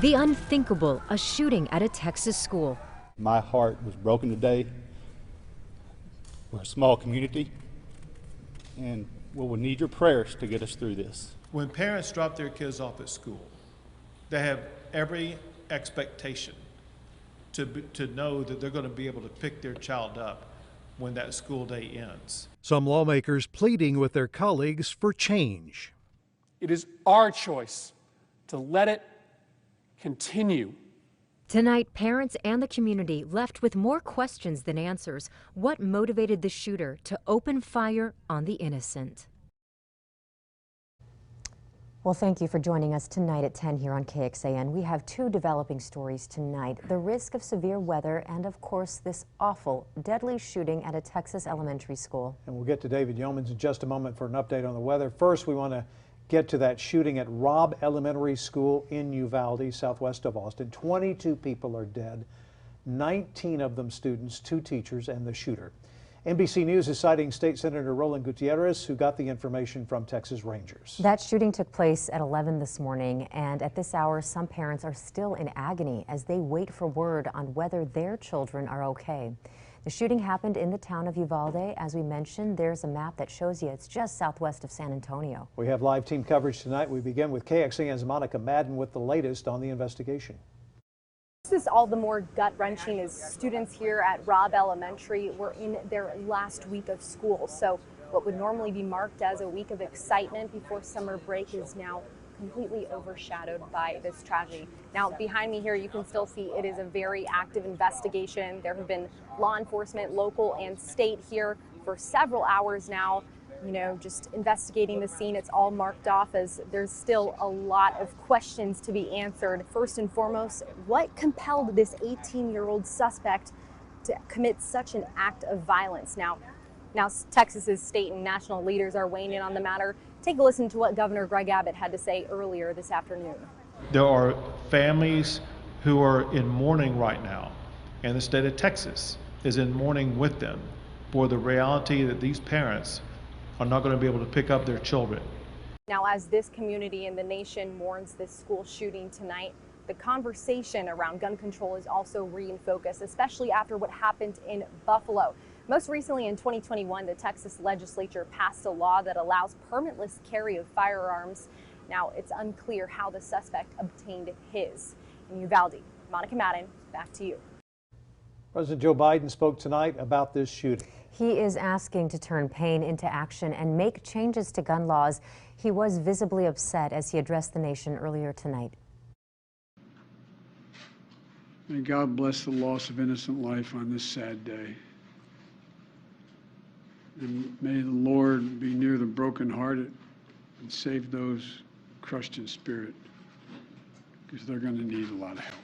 The unthinkable, a shooting at a Texas school. My heart was broken today. We're a small community, and we'll need your prayers to get us through this. When parents drop their kids off at school, they have every expectation to know that they're going to be able to pick their child up when that school day ends. Some lawmakers pleading with their colleagues for change. It is our choice to let it continue. Tonight, parents and the community left with more questions than answers. What motivated the shooter to open fire on the innocent? Well, thank you for joining us tonight at 10 here on KXAN. We have two developing stories tonight: the risk of severe weather and, of course, this awful, deadly shooting at a Texas elementary school. And we'll get to David Yeomans in just a moment for an update on the weather. First, we want to get to that shooting at Robb Elementary School in Uvalde, southwest of Austin. 22 people are dead, 19 of them students, 2 teachers, and the shooter. NBC News is citing State Senator Roland Gutierrez, who got the information from Texas Rangers. That shooting took place at 11 this morning, and at this hour, some parents are still in agony as they wait for word on whether their children are okay. The shooting happened in the town of Uvalde. As we mentioned, there's a map that shows you it's just southwest of San Antonio. We have live team coverage tonight. We begin with KXAN's Monica Madden with the latest on the investigation. This is all the more gut-wrenching as students here at Robb Elementary were in their last week of school. So what would normally be marked as a week of excitement before summer break is now completely overshadowed by this tragedy. Now, behind me here, you can still see it is a very active investigation. There have been law enforcement, local and state, here for several hours now, just investigating the scene. It's all marked off as there's still a lot of questions to be answered. First and foremost, what compelled this 18-year-old suspect to commit such an act of violence? Now Texas's state and national leaders are weighing in on the matter. Take a listen to what Governor Greg Abbott had to say earlier this afternoon. There are families who are in mourning right now, and the state of Texas is in mourning with them for the reality that these parents are not going to be able to pick up their children. Now, as this community and the nation mourns this school shooting tonight, the conversation around gun control is also re-in-focus, especially after what happened in Buffalo. Most recently in 2021, the Texas legislature passed a law that allows permitless carry of firearms. Now, it's unclear how the suspect obtained his. In Uvalde, Monica Madden, back to you. President Joe Biden spoke tonight about this shooting. He is asking to turn pain into action and make changes to gun laws. He was visibly upset as he addressed the nation earlier tonight. May God bless the loss of innocent life on this sad day. And may the Lord be near the brokenhearted and save those crushed in spirit, because they're going to need a lot of help.